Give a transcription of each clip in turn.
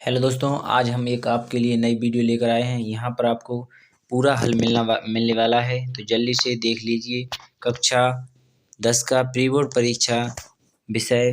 Hello दोस्तों, आज हम एक आपके लिए नई वीडियो लेकर आए हैं। यहाँ पर आपको पूरा हल मिलने वाला है, तो जल्दी से देख लीजिए। कक्षा 10 का प्री बोर्ड परीक्षा विषय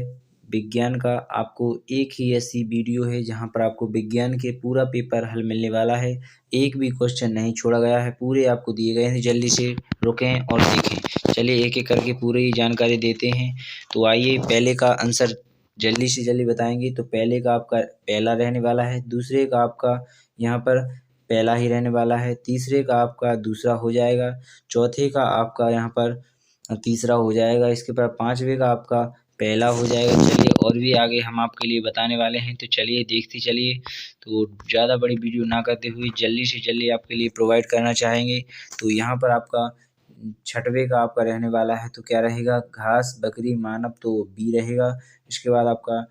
विज्ञान का आपको एक ही ऐसी वीडियो है जहाँ पर आपको विज्ञान के पूरा पेपर हल मिलने वाला है। एक भी क्वेश्चन नहीं छोड़ा गया है, पूरे आपको दिए गए हैं। जल्दी से रुकें और देखें। चलिए एक एक करके पूरी जानकारी देते हैं। तो आइए, पहले का आंसर जल्दी से जल्दी बताएंगे। तो पहले का आपका पहला रहने वाला है, दूसरे का आपका यहाँ पर पहला ही रहने वाला है, तीसरे का आपका दूसरा हो जाएगा, चौथे का आपका यहाँ पर तीसरा हो जाएगा, इसके बाद पांचवे का आपका पहला हो जाएगा। चलिए और भी आगे हम आपके लिए बताने वाले हैं, तो चलिए देखते चलिए। तो ज़्यादा बड़ी वीडियो ना करते हुए जल्दी से जल्दी आपके लिए प्रोवाइड करना चाहेंगे। तो यहाँ पर आपका छठवें का आपका रहने वाला है, तो क्या रहेगा? घास, बकरी, मानव, तो बी रहेगा। इसके बाद आपका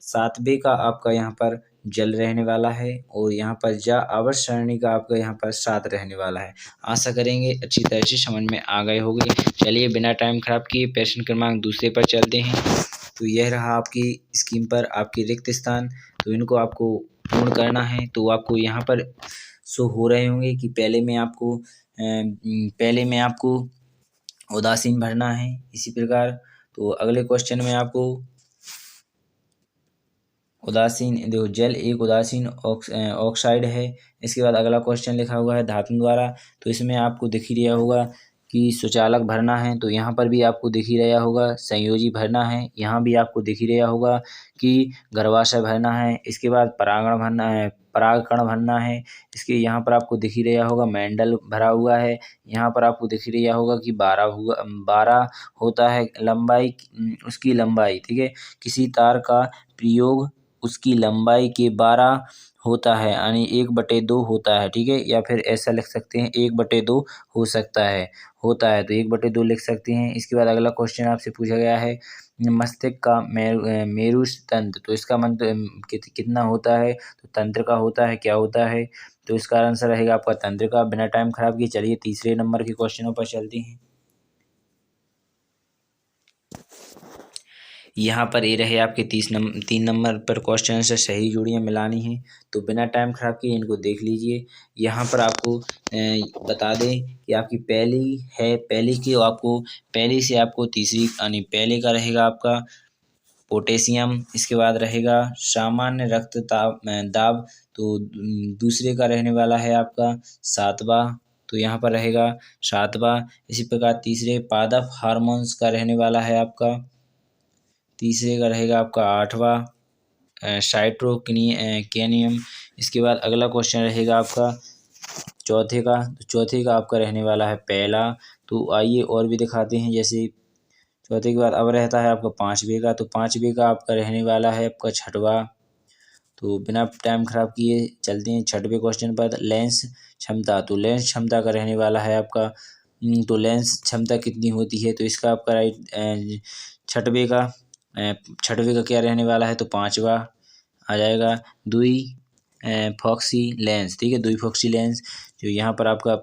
सातवें का आपका यहाँ पर जल रहने वाला है, और यहाँ पर जा आवर्त सारणी का आपका यहाँ पर 7 रहने वाला है। आशा करेंगे अच्छी तरह से समझ में आ गए होंगे। चलिए बिना टाइम खराब किए प्रश्न क्रमांक दूसरे पर चलते हैं। तो यह रहा आपकी स्क्रीन पर आपके रिक्त स्थान। तो इनको आपको पूर्ण करना है। तो आपको यहाँ पर शो हो रहे होंगे कि पहले में आपको उदासीन भरना है। इसी प्रकार तो अगले क्वेश्चन में आपको उदासीन, देखो जल एक उदासीन ऑक्साइड है। इसके बाद अगला क्वेश्चन लिखा हुआ है धातु द्वारा। तो इसमें आपको दिख ही रहा होगा कि सुचालक भरना है, तो यहाँ पर भी आपको दिख ही रहा होगा संयोजी भरना है। यहाँ भी आपको दिख ही रहा होगा कि गर्भाशय भरना है। इसके बाद परागण भरना है, परागकण भरना है। इसके यहाँ पर आपको दिख ही रहा होगा मेंडल भरा हुआ है। यहाँ पर आपको दिख ही रहा होगा कि 12 होता है लंबाई, उसकी लंबाई, ठीक है। किसी तार का प्रयोग उसकी लंबाई के 12 होता है, यानी 1/2 होता है, ठीक है। या फिर ऐसा लिख सकते हैं 1/2 हो सकता है, होता है, तो 1/2 लिख सकते हैं। इसके बाद अगला क्वेश्चन आपसे पूछा गया है मस्तिष्क का मेरुतंत्र, तो इसका मंत्र कितना होता है? तो तंत्र का होता है, क्या होता है? तो इसका आंसर रहेगा आपका तंत्र का। बिना टाइम खराब किए चलिए तीसरे नंबर के क्वेश्चनों पर चलते हैं। यहाँ पर ये रहे आपके 3 नंबर पर क्वेश्चन से सही जोड़ियाँ मिलानी हैं। तो बिना टाइम खराब किए इनको देख लीजिए। यहाँ पर आपको बता दें कि आपकी पहली है, पहली से आपको तीसरी, यानी पहले का रहेगा आपका पोटेशियम। इसके बाद रहेगा सामान्य दाब, तो दूसरे का रहने वाला है आपका 7वां, तो यहाँ पर रहेगा 7वां। इसी प्रकार तीसरे पादप हार्मोन्स का रहने वाला है आपका, तीसरे का रहेगा आपका 8वां साइटोकिनियम। इसके बाद अगला क्वेश्चन रहेगा आपका चौथे का, तो चौथे का आपका रहने वाला है पहला। तो आइए और भी दिखाते हैं। जैसे चौथे के बाद अब रहता है आपका पाँचवें का, तो पाँचवें का आपका रहने वाला है आपका 6वां। तो बिना टाइम खराब किए चलते हैं 6वें क्वेश्चन पर। लेंस क्षमता, तो लेंस क्षमता का रहने वाला है आपका तो लेंस क्षमता कितनी होती है? तो इसका आपका राइट छठवें का क्या रहने वाला है? तो 5वां आ जाएगा। दुई फॉक्सी लेंस, ठीक है, दुई फॉक्सी लेंस। जो यहाँ पर आपका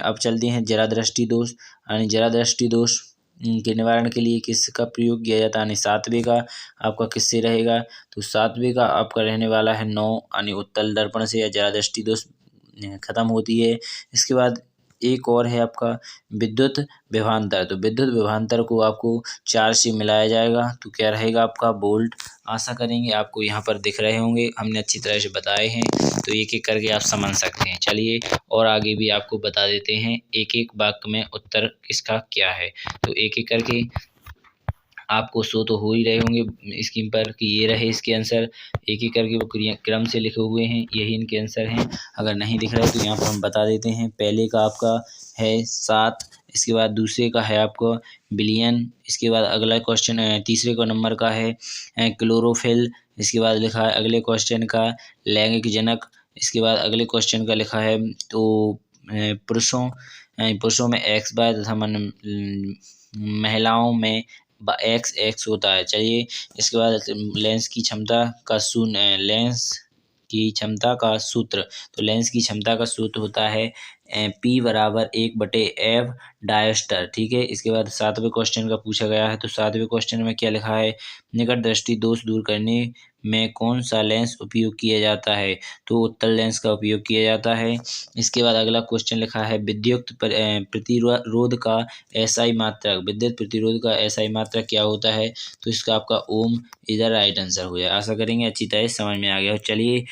अब चलते हैं जरा दृष्टि दोष, यानी जरा दृष्टि दोष के निवारण के लिए किसका प्रयोग किया जाता है? यानी 7वें का आपका किससे रहेगा? तो 7वें का आपका रहने वाला है 9, यानी उत्तल दर्पण से या जरा दृष्टि दोष खत्म होती है। इसके बाद एक और है आपका विद्युत विभवांतर, तो विद्युत विभवांतर को आपको 4 से मिलाया जाएगा, तो क्या रहेगा आपका वोल्ट। आशा करेंगे आपको यहाँ पर दिख रहे होंगे, हमने अच्छी तरह से बताए हैं, तो एक एक करके आप समझ सकते हैं। चलिए और आगे भी आपको बता देते हैं एक एक वाक्य में उत्तर इसका क्या है। तो एक एक करके आपको शो तो हो ही रहे होंगे स्क्रीन पर कि ये रहे इसके आंसर। एक एक करके वो क्रम से लिखे हुए हैं, यही इनके आंसर हैं। अगर नहीं दिख रहा है तो यहाँ पर हम बता देते हैं। पहले का आपका है 7, इसके बाद दूसरे का है आपको बिलियन। इसके बाद अगला क्वेश्चन तीसरे को नंबर का है क्लोरोफिल। इसके बाद लिखा है अगले क्वेश्चन का लैंगिक जनक। इसके बाद अगले क्वेश्चन का लिखा है तो पुरुषों में XY तथा महिलाओं में XX होता है। चलिए इसके बाद लेंस की क्षमता का सूत्र, तो लेंस की क्षमता का सूत्र होता है P बराबर 1/F डायस्टर। ठीक है, इसके बाद 7वें क्वेश्चन का पूछा गया है। तो 7वें क्वेश्चन में क्या लिखा है, निकट दृष्टि दोष दूर करने में कौन सा लेंस उपयोग किया जाता है। तो उत्तल लेंस का उपयोग किया जाता है। इसके बाद अगला क्वेश्चन लिखा है, विद्युत प्रतिरोध का एसआई मात्रक, विद्युत प्रतिरोध का एसआई मात्रक क्या होता है। तो इसका आपका ओम इधर राइट आंसर हो जाए। आशा करेंगे अच्छी तरह से समझ में आ गया हो। चलिए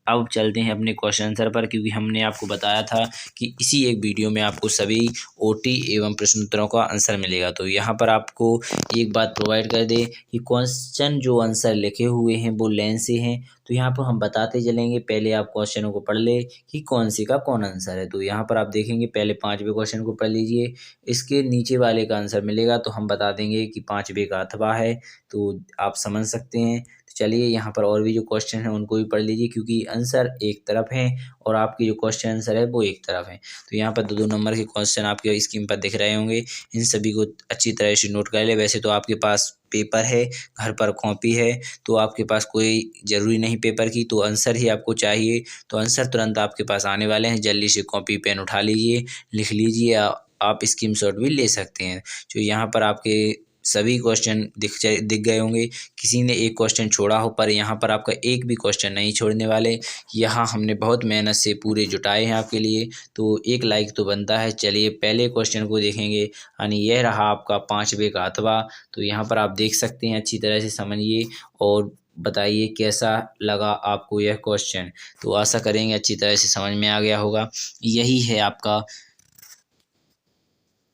अब चलते हैं अपने क्वेश्चन आंसर पर, क्योंकि हमने आपको बताया था कि इसी एक वीडियो में आपको सभी ओटी एवं प्रश्न उत्तरों का आंसर मिलेगा। तो यहाँ पर आपको एक बात प्रोवाइड कर दे कि क्वेश्चन जो आंसर लिखे हुए हैं वो लाइन से हैं। तो यहाँ पर हम बताते चलेंगे, पहले आप क्वेश्चनों को पढ़ ले कि कौन सी का कौन आंसर है। तो यहाँ पर आप देखेंगे, पहले 5वें क्वेश्चन को पढ़ लीजिए, इसके नीचे वाले का आंसर मिलेगा तो हम बता देंगे कि 5वें का अथवा है। तो आप समझ सकते हैं। तो चलिए यहाँ पर और भी जो क्वेश्चन है उनको भी पढ़ लीजिए, क्योंकि आंसर एक तरफ है और आपकी जो क्वेश्चन आंसर है वो एक तरफ है। तो यहाँ पर 2-2 नंबर के क्वेश्चन आपके स्क्रीन पर दिख रहे होंगे, इन सभी को अच्छी तरह से नोट कर ले। वैसे तो आपके पास पेपर है, घर पर कॉपी है, तो आपके पास कोई ज़रूरी नहीं पेपर की, तो आंसर ही आपको चाहिए। तो आंसर तुरंत आपके पास आने वाले हैं, जल्दी से कॉपी पेन उठा लीजिए, लिख लीजिए। आप स्क्रीनशॉट भी ले सकते हैं। जो यहाँ पर आपके सभी क्वेश्चन दिख गए होंगे, किसी ने एक क्वेश्चन छोड़ा हो, पर यहाँ पर आपका एक भी क्वेश्चन नहीं छोड़ने वाले। यहाँ हमने बहुत मेहनत से पूरे जुटाए हैं आपके लिए, तो एक लाइक तो बनता है। चलिए पहले क्वेश्चन को देखेंगे, यानी यह रहा आपका 5वें का अथवा। तो यहाँ पर आप देख सकते हैं, अच्छी तरह से समझिए और बताइए कैसा लगा आपको यह क्वेश्चन। तो आशा करेंगे अच्छी तरह से समझ में आ गया होगा। यही है आपका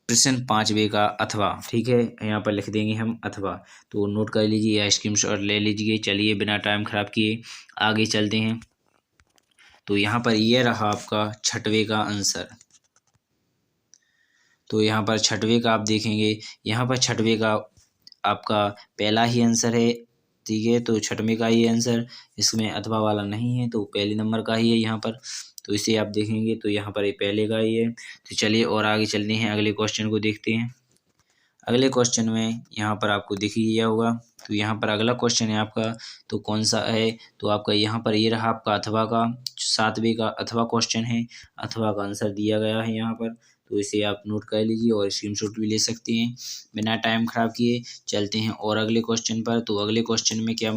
प्रश्न 5वें का अथवा। ठीक है, यहाँ पर लिख देंगे हम अथवा, तो नोट कर लीजिए या स्क्रीनशॉट ले लीजिए। चलिए बिना टाइम खराब किए आगे चलते हैं। तो यहाँ पर यह रहा आपका 6वें का आंसर। तो यहाँ पर 6वें का आप देखेंगे, यहाँ पर 6वें का आपका पहला ही आंसर है। ठीक है, तो 6वें का ही आंसर, इसमें अथवा वाला नहीं है, तो पहले नंबर का ही है यहाँ पर। तो इसे आप देखेंगे तो यहाँ पर ये पहले का ही है। तो चलिए और आगे चलते हैं, अगले क्वेश्चन को देखते हैं। अगले क्वेश्चन में यहाँ पर आपको दिख ही गया होगा। तो यहाँ पर अगला क्वेश्चन है आपका, तो कौन सा है। तो आपका यहाँ पर ये रहा आपका अथवा का 7वें का अथवा क्वेश्चन है। अथवा का आंसर दिया गया है यहाँ पर, तो इसे आप नोट कर लीजिए और स्क्रीनशॉट भी ले सकते हैं। बिना टाइम खराब किए चलते हैं और अगले क्वेश्चन पर। तो अगले क्वेश्चन में क्या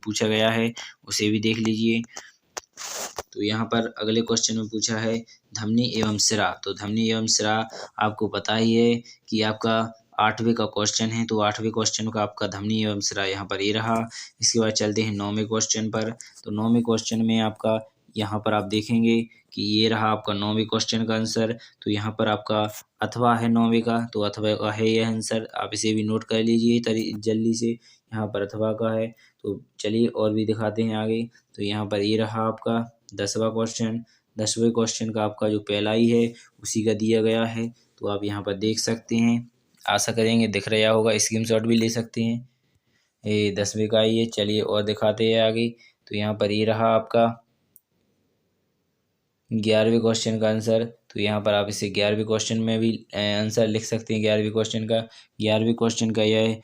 पूछा गया है उसे भी देख लीजिए। तो यहाँ पर अगले क्वेश्चन में पूछा है धमनी एवं सिरा। तो धमनी एवं सिरा आपको पता ही है कि आपका 8वें का क्वेश्चन है। तो 8वें क्वेश्चन का आपका धमनी एवं सिरा यहाँ पर ये रहा। इसके बाद चलते हैं 9वें क्वेश्चन पर। तो 9वें क्वेश्चन में आपका यहाँ पर आप देखेंगे कि ये रहा आपका 9वें क्वेश्चन का आंसर। तो यहाँ पर आपका अथवा है 9वें का, तो अथवा का है यह आंसर। आप इसे भी नोट कर लीजिए जल्दी से, यहाँ पर अथवा का है। तो चलिए और भी दिखाते हैं आगे। तो यहाँ पर ये रहा आपका 10वां क्वेश्चन। 10वें क्वेश्चन का आपका जो पहला ही है उसी का दिया गया है। तो आप यहाँ पर देख सकते हैं, आशा करेंगे दिख रहा होगा, स्क्रीनशॉट भी ले सकते हैं। ये 10वें का ही है। चलिए और दिखाते हैं आगे। तो यहाँ पर ये रहा आपका 11वें क्वेश्चन का आंसर। तो यहाँ पर आप इसे 11वें क्वेश्चन में भी आंसर लिख सकते हैं। 11वें क्वेश्चन का 11वें क्वेश्चन का यह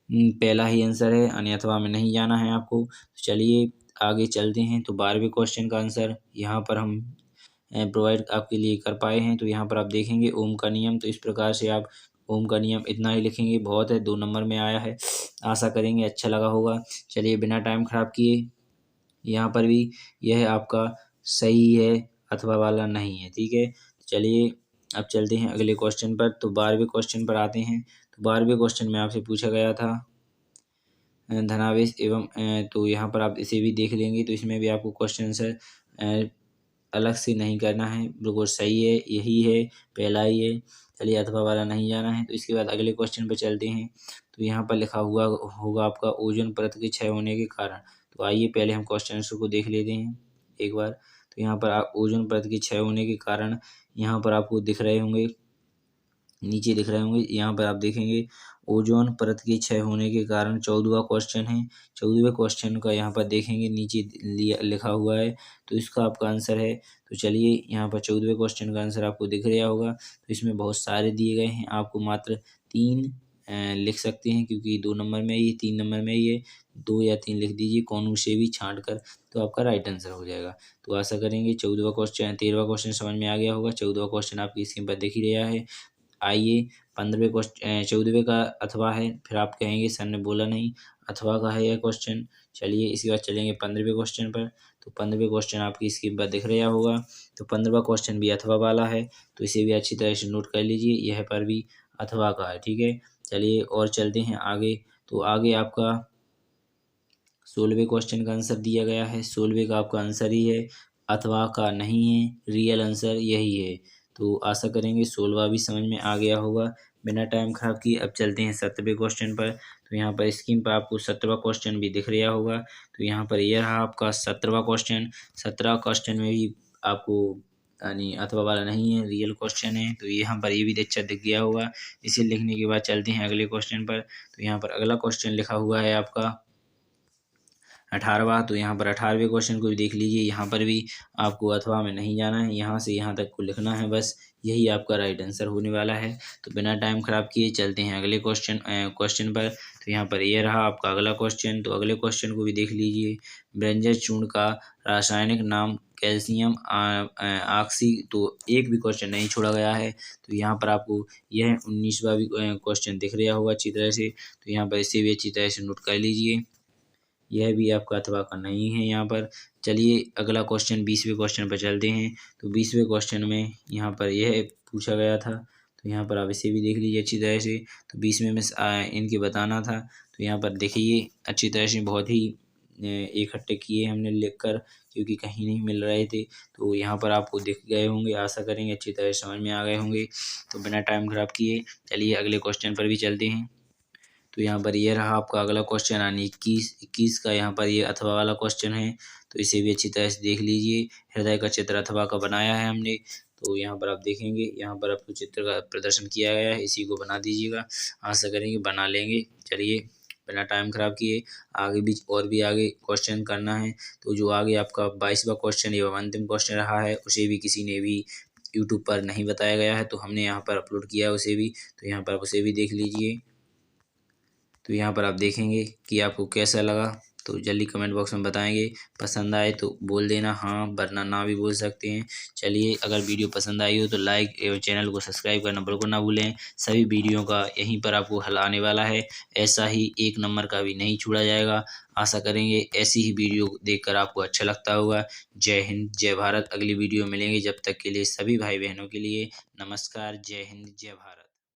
पहला ही आंसर है, यानी अथवा में नहीं जाना है आपको। तो चलिए आगे चलते हैं। तो 12वें क्वेश्चन का आंसर यहाँ पर हम प्रोवाइड आपके लिए कर पाए हैं। तो यहाँ पर आप देखेंगे ओम का नियम। तो इस प्रकार से आप ओम का नियम इतना ही लिखेंगे, बहुत है, 2 नंबर में आया है। आशा करेंगे अच्छा लगा होगा। चलिए बिना टाइम खराब किए, यहाँ पर भी यह आपका सही है, अथवा वाला नहीं है। ठीक है, चलिए अब चलते हैं अगले क्वेश्चन पर। तो 12वें क्वेश्चन पर आते हैं। तो 12वें क्वेश्चन में आपसे पूछा गया था धनावेश एवं तो यहाँ पर आप इसे भी देख लेंगे। तो इसमें भी आपको क्वेश्चन आंसर अलग से नहीं करना है, बिल्कुल सही है, यही है, पहला ही है। चलिए अथवा वाला नहीं जाना है। तो इसके बाद अगले क्वेश्चन पर चलते हैं। तो यहाँ पर लिखा हुआ होगा आपका ओजोन परत के क्षय होने के कारण। तो आइए पहले हम क्वेश्चन आंसर को देख लेते हैं एक बार। तो यहाँ पर आप ओजोन परत के क्षय होने के कारण यहाँ पर आपको दिख रहे होंगे, नीचे दिख रहे होंगे। यहाँ पर आप देखेंगे ओजोन परत के क्षय होने के कारण 14वां क्वेश्चन है। 14वें क्वेश्चन का यहाँ पर देखेंगे नीचे लिखा हुआ है, तो इसका आपका आंसर है। तो चलिए यहाँ पर 14वें क्वेश्चन का आंसर आपको दिख रहा होगा। तो इसमें बहुत सारे दिए गए हैं, आपको मात्र 3 लिख सकते हैं, क्योंकि 2 नंबर में ही 3 नंबर में ही है। 2 या 3 लिख दीजिए कोनों से भी छाँट कर, तो आपका राइट आंसर हो जाएगा। तो आशा करेंगे 14वां क्वेश्चन 13वां क्वेश्चन समझ में आ गया होगा। 14वां क्वेश्चन आपकी स्क्रीन पर दिख ही रहा है। आइए 14वें का अथवा है, फिर आप कहेंगे सर ने बोला नहीं, अथवा का है यह क्वेश्चन। चलिए इसके बाद चलेंगे 15वें क्वेश्चन पर। तो 15वें क्वेश्चन आपकी स्क्रीन पर दिख रहा होगा। तो 15वां क्वेश्चन भी अथवा वाला है, तो इसे भी अच्छी तरह से नोट कर लीजिए, यह पर भी अथवा का है, ठीक है। चलिए और चलते हैं आगे। तो आगे आपका 16वें क्वेश्चन का आंसर दिया गया है। 16वें का आपका आंसर ही है, अथवा का नहीं है, रियल आंसर यही है। तो आशा करेंगे 16वां भी समझ में आ गया होगा। बिना टाइम खराब किए अब चलते हैं 17वें क्वेश्चन पर। तो यहाँ पर स्क्रीन पर आपको 17वां क्वेश्चन भी दिख रहा होगा। तो यहाँ पर यह रहा आपका 17वां क्वेश्चन। 17वां क्वेश्चन में भी आपको यानी अथवा वाला नहीं है, रियल क्वेश्चन है। तो यहाँ पर ये भी अच्छा दिख गया होगा। इसे लिखने के बाद चलते हैं अगले क्वेश्चन पर। तो यहाँ पर अगला क्वेश्चन लिखा हुआ है आपका 18वां। तो यहाँ पर 18वें क्वेश्चन को भी देख लीजिए। यहाँ पर भी आपको अथवा में नहीं जाना है, यहाँ से यहाँ तक को लिखना है, बस यही आपका राइट आंसर होने वाला है। तो बिना टाइम खराब किए चलते हैं अगले क्वेश्चन पर। तो यहाँ पर ये रहा आपका अगला क्वेश्चन। तो अगले क्वेश्चन को भी देख लीजिए। व्यंजन चूर्ण का रासायनिक नाम कैल्शियम ऑक्सी। तो एक भी क्वेश्चन नहीं छोड़ा गया है। तो यहाँ पर आपको यह 19वां भी क्वेश्चन दिख रहा होगा अच्छी तरह से। तो यहाँ पर इसे भी अच्छी तरह से नोट कर लीजिए, यह भी आपका अथवा का नहीं है यहाँ पर। चलिए अगला क्वेश्चन 20वें क्वेश्चन पर चलते हैं। तो 20वें क्वेश्चन में यहाँ पर यह पूछा गया था। तो यहाँ पर आप इसे भी देख लीजिए अच्छी तरह से। तो 20वें में इनके बताना था। तो यहाँ पर देखिए अच्छी तरह से, बहुत ही इकट्ठे किए हमने लिख कर, क्योंकि कहीं नहीं मिल रहे थे। तो यहाँ पर आपको दिख गए होंगे, आशा करेंगे अच्छी तरह समझ में आ गए होंगे। तो बिना टाइम खराब किए चलिए अगले क्वेश्चन पर भी चलते हैं। तो यहाँ पर ये रहा आपका अगला क्वेश्चन, यानी 21 का यहाँ पर ये अथवा वाला क्वेश्चन है। तो इसे भी अच्छी तरह से देख लीजिए। हृदय का चित्र अथवा का बनाया है हमने। तो यहाँ पर आप देखेंगे, यहाँ पर आपको चित्र का प्रदर्शन किया गया है, इसी को बना दीजिएगा। आशा करेंगे बना लेंगे। चलिए बिना टाइम खराब किए आगे भी और भी आगे क्वेश्चन करना है। तो जो आगे आपका 22वां क्वेश्चन एवं अंतिम क्वेश्चन रहा है, उसे भी किसी ने भी यूट्यूब पर नहीं बताया गया है, तो हमने यहाँ पर अपलोड किया है उसे भी। तो यहाँ पर उसे भी देख लीजिए। तो यहाँ पर आप देखेंगे कि आपको कैसा लगा। तो जल्दी कमेंट बॉक्स में बताएंगे। पसंद आए तो बोल देना हाँ, वरना ना भी बोल सकते हैं। चलिए अगर वीडियो पसंद आई हो तो लाइक एवं चैनल को सब्सक्राइब करना बिल्कुल ना भूलें। सभी वीडियो का यहीं पर आपको हल आने वाला है। ऐसा ही 1 नंबर का भी नहीं छोड़ा जाएगा। आशा करेंगे ऐसी ही वीडियो देखकर आपको अच्छा लगता होगा। जय हिंद, जय भारत। अगली वीडियो मिलेंगे, जब तक के लिए सभी भाई बहनों के लिए नमस्कार। जय हिंद, जय भारत।